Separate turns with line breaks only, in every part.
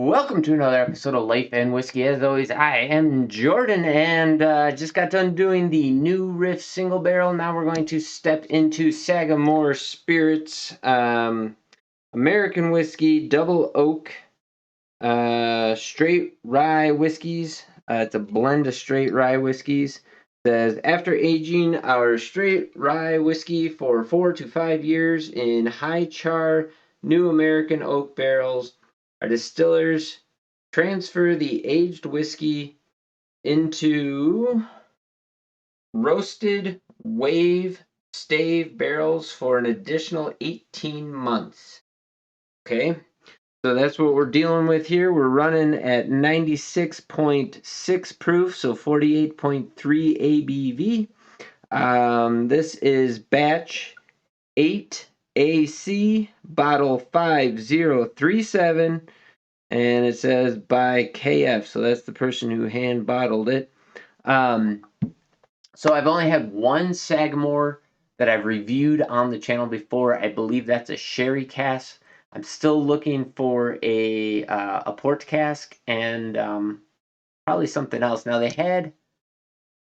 Welcome to another episode of Life and Whiskey. As always, I am Jordan, and just got done doing the new Riff single barrel. Now we're going to step into Sagamore Spirits, American whiskey, double oak, straight rye whiskeys. It's a blend of straight rye whiskeys. It says, after aging our straight rye whiskey for 4 to 5 years in high char new American oak barrels, our distillers transfer the aged whiskey into roasted wave stave barrels for an additional 18 months. Okay, so that's what we're dealing with here. We're running at 96.6 proof, so 48.3 ABV. This is batch 8AC, bottle 5037, and it says by KF, so that's the person who hand bottled it. So I've only had one Sagamore that I've reviewed on the channel before. I believe that's a sherry cask. I'm still looking for a port cask and probably something else. Now they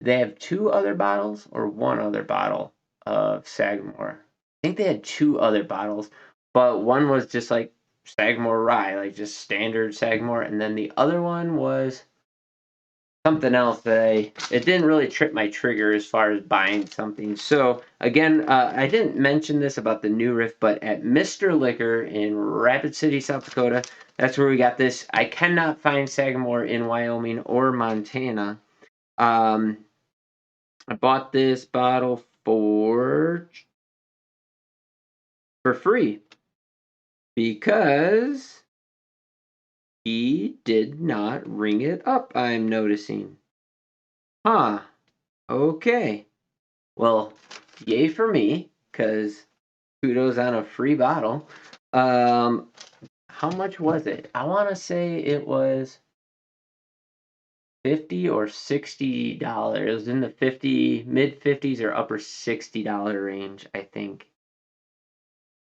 have two other bottles or one other bottle of Sagamore. I think they had two other bottles, but one was just like Sagamore rye, like just standard Sagamore, and then the other one was something else that it didn't really trip my trigger as far as buying something. So again, I didn't mention this about the new Riff, but at Mr. Liquor in Rapid City, South Dakota, that's where we got this. I cannot find Sagamore in Wyoming or Montana. I bought this bottle for free because he did not ring it up, I'm noticing. Huh. Okay. Well, yay for me, because kudos on a free bottle. How much was it? I want to say it was $50 or $60. It was in the mid 50s or upper $60 range, I think.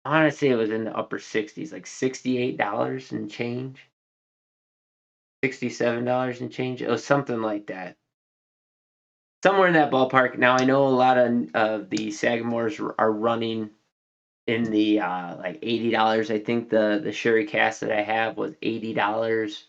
I want to say it was in the upper 60s, like $68 and change. $67 and change. It was something like that. Somewhere in that ballpark. Now I know a lot of the Sagamores are running in the like $80. I think the sherry cask that I have was $80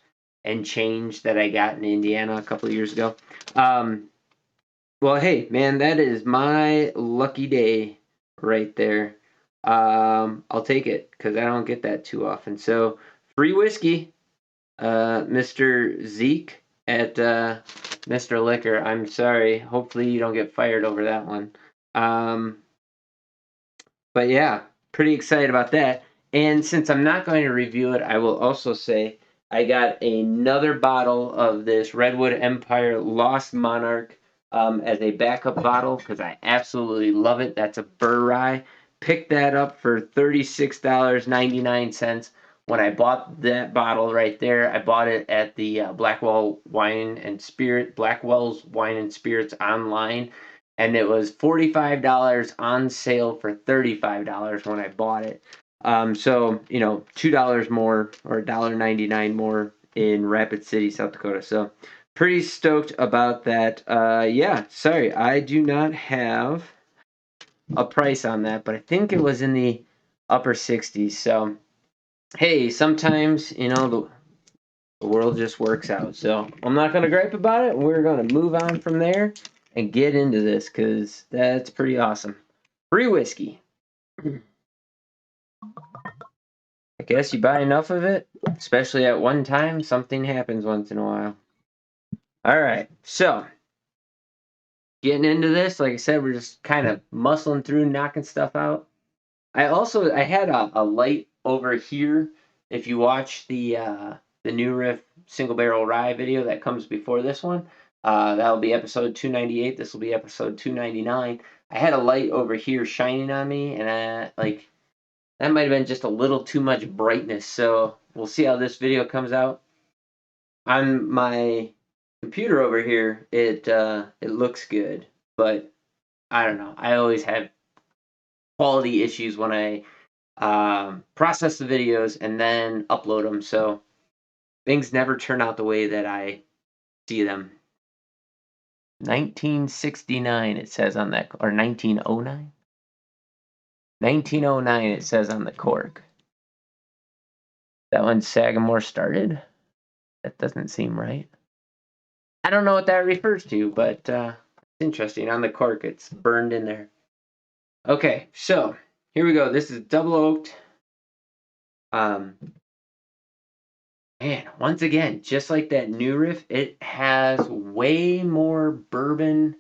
and change that I got in Indiana a couple of years ago. Well, hey man, that is my lucky day right there. I'll take it because I don't get that too often. So free whiskey, Mr. Zeke at Mr. Liquor. I'm sorry. Hopefully you don't get fired over that one. But yeah, pretty excited about that. And since I'm not going to review it, I will also say I got another bottle of this Redwood Empire Lost Monarch as a backup bottle because I absolutely love it. That's a Burr Rye. Picked that up for $36.99. When I bought that bottle right there, I bought it at the Blackwell's Wine and Spirits online, and it was $45 on sale for $35 when I bought it. So $2 more or $1.99 more in Rapid City, South Dakota. So pretty stoked about that. Yeah, sorry, I do not have a price on that, but I think it was in the upper 60s. So hey, sometimes the world just works out. So I'm not going to gripe about it. We're going to move on from there and get into this because that's pretty awesome. Free whiskey. I guess you buy enough of it, especially at one time, something happens once in a while. All right, so getting into this, like I said, we're just kind of muscling through, knocking stuff out. I had a light over here. If you watch the new Riff single barrel rye video that comes before this one, that'll be episode 298. This will be episode 299. I had a light over here shining on me, and that might have been just a little too much brightness. So we'll see how this video comes out. On my computer over here, it looks good, but I don't know. I always have quality issues when I process the videos and then upload them. So things never turn out the way that I see them. 1969 it says on that, or 1909? 1909 it says on the cork. That when Sagamore started? That doesn't seem right. I don't know what that refers to, but it's interesting. On the cork, it's burned in there. Okay, so here we go. This is double oaked. Man, once again, just like that new riff, it has way more bourbon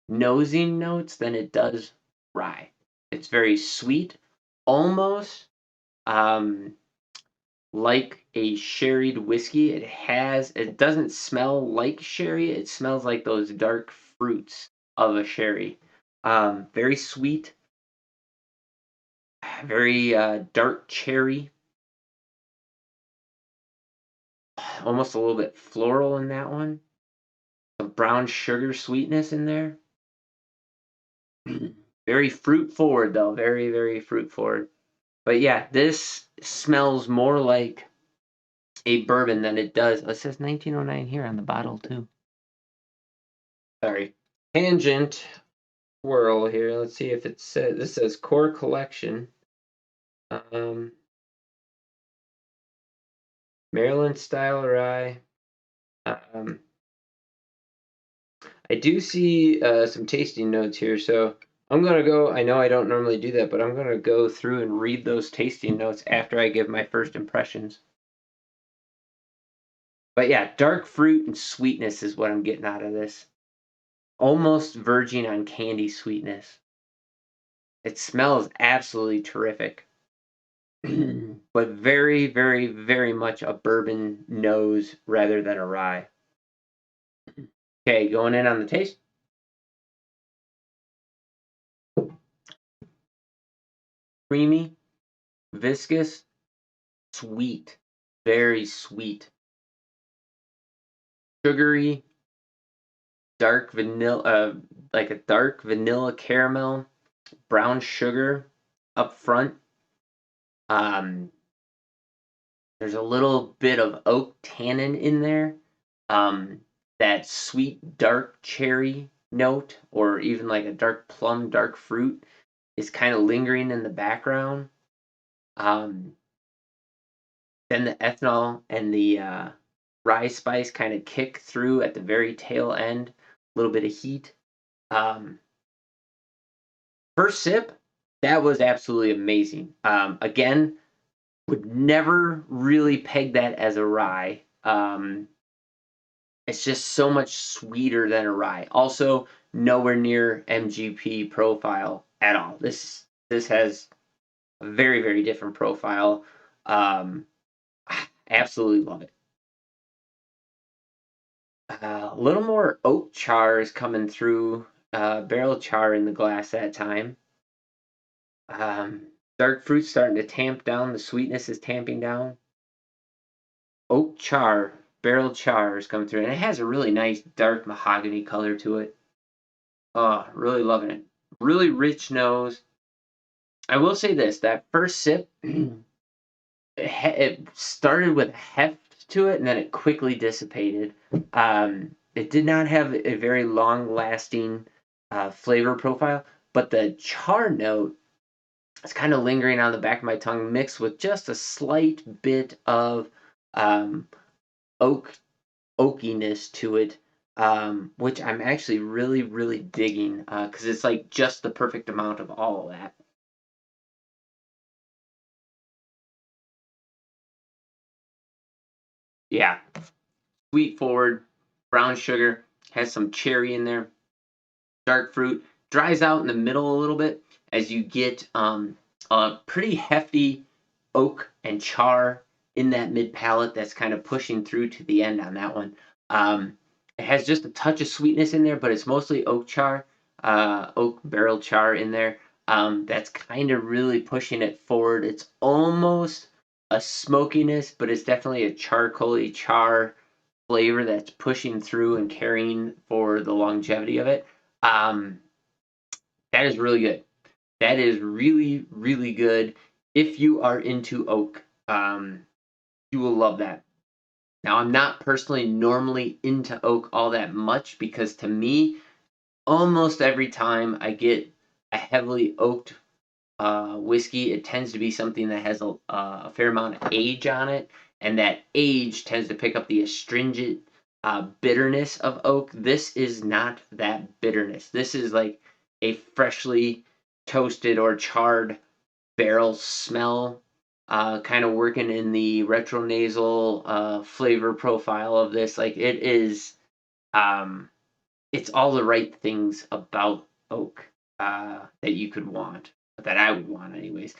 nosing notes than it does rye. It's very sweet, almost like a sherried whiskey. It doesn't smell like sherry. It smells like those dark fruits of a sherry. Very sweet, very dark cherry, almost a little bit floral in that one. Some brown sugar sweetness in there. Very fruit forward though, very, very fruit forward. But yeah, this smells more like a bourbon than it does. It says 1909 here on the bottle too. Sorry. Tangent swirl here. Let's see if it says, this says core collection. Maryland style rye. I do see some tasting notes here, so I'm going to go, I know I don't normally do that, but I'm going to go through and read those tasting notes after I give my first impressions. But yeah, dark fruit and sweetness is what I'm getting out of this. Almost verging on candy sweetness. It smells absolutely terrific. But very, very, very much a bourbon nose rather than a rye. Okay, going in on the taste. Creamy, viscous, sweet, very sweet. Sugary, dark vanilla, like a dark vanilla caramel, brown sugar up front. There's a little bit of oak tannin in there. That sweet dark cherry note, or even like a dark plum, dark fruit, is kind of lingering in the background. Then the ethanol and the rye spice kind of kick through at the very tail end. A little bit of heat. First sip, that was absolutely amazing. Again, would never really peg that as a rye. It's just so much sweeter than a rye. Also, nowhere near MGP profile at all. This has a very, very different profile. Absolutely love it. A little more oak char is coming through, barrel char in the glass that time. Dark fruit starting to tamp down. The sweetness is tamping down. Oak char, barrel char is coming through, and it has a really nice dark mahogany color to it. Oh, really loving it. Really rich nose. I will say this: that first sip, it started with heft to it, and then it quickly dissipated. It did not have a very long-lasting flavor profile, but the char note is kind of lingering on the back of my tongue, mixed with just a slight bit of um, oakiness to it, which I'm actually really, really digging because it's like just the perfect amount of all of that. Yeah, sweet forward, brown sugar, has some cherry in there, dark fruit, dries out in the middle a little bit as you get a pretty hefty oak and char in that mid palate that's kind of pushing through to the end on that one. It has just a touch of sweetness in there, but it's mostly oak char, oak barrel char in there. That's kind of really pushing it forward. It's almost a smokiness, but it's definitely a charcoaly char flavor that's pushing through and carrying for the longevity of it. Um, that is really good. That is really, really good. If you are into oak, you will love that. Now, I'm not personally normally into oak all that much because to me, almost every time I get a heavily oaked whiskey, it tends to be something that has a fair amount of age on it, and that age tends to pick up the astringent bitterness of oak. This is not that bitterness. This is like a freshly toasted or charred barrel smell, kind of working in the retronasal flavor profile of this. Like it is, um, it's all the right things about oak that you could want, that I would want, anyways.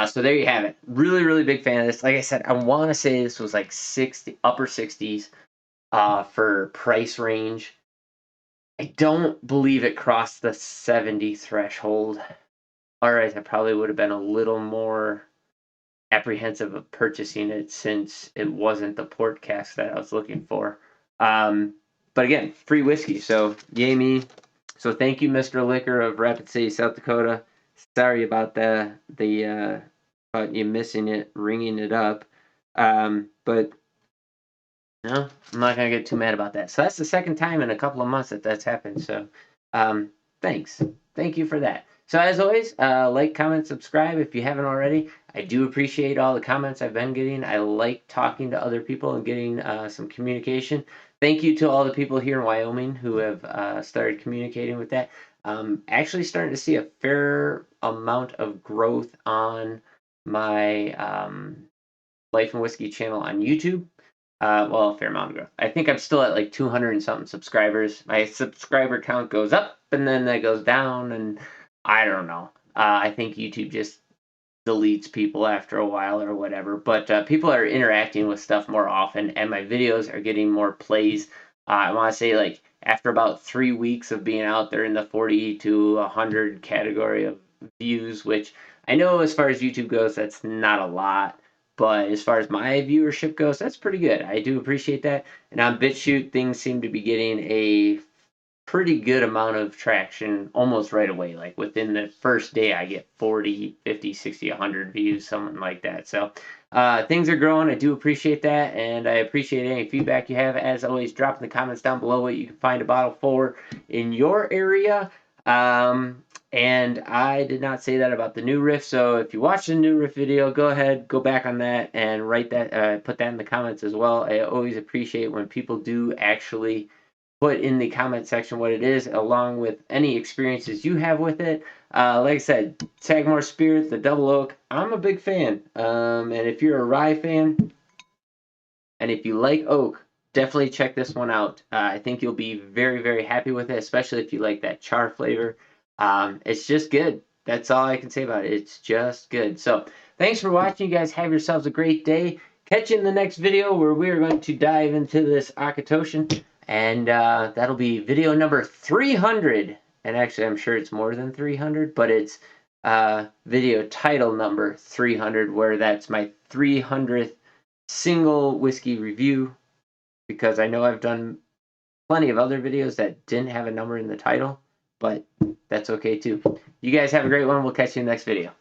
So there you have it. Really, really big fan of this. Like I said, I want to say this was like 60, upper 60s for price range. I don't believe it crossed the 70 threshold. All right, I probably would have been a little more apprehensive of purchasing it since it wasn't the port cask that I was looking for. But again, free whiskey, so yay me. So thank you, Mr. Liquor of Rapid City, South Dakota. Sorry about about you missing it, ringing it up. But no, I'm not gonna get too mad about that. So that's the second time in a couple of months that that's happened. So, thanks, thank you for that. So as always, like, comment, subscribe if you haven't already. I do appreciate all the comments I've been getting. I like talking to other people and getting some communication. Thank you to all the people here in Wyoming who have started communicating with that. Actually starting to see a fair amount of growth on my Life and Whiskey channel on YouTube. Well, a fair amount of growth. I think I'm still at like 200 and something subscribers. My subscriber count goes up and then that goes down, and I don't know. I think YouTube just deletes people after a while or whatever. But people are interacting with stuff more often, and my videos are getting more plays. I want to say like after about 3 weeks of being out there in the 40 to 100 category of views, which I know as far as YouTube goes, that's not a lot. But as far as my viewership goes, that's pretty good. I do appreciate that. And on BitChute, things seem to be getting a pretty good amount of traction almost right away. Like within the first day, I get 40, 50, 60, 100 views, something like that. So things are growing. I do appreciate that. And I appreciate any feedback you have. As always, drop in the comments down below what you can find a bottle for in your area. And I did not say that about the new riff. So if you watch the new riff video, go ahead, go back on that and write that, put that in the comments as well. I always appreciate when people do actually put in the comment section what it is, along with any experiences you have with it. Like I said, Sagamore Spirit, the Double Oak, I'm a big fan. And if you're a rye fan, and if you like oak, definitely check this one out. I think you'll be very, very happy with it, especially if you like that char flavor. It's just good. That's all I can say about it. It's just good. So thanks for watching. You guys have yourselves a great day. Catch you in the next video where we are going to dive into this Akatoshan. And that'll be video number 300. And actually, I'm sure it's more than 300, but it's video title number 300, where that's my 300th single whiskey review, because I know I've done plenty of other videos that didn't have a number in the title, but that's okay too. You guys have a great one. We'll catch you in the next video.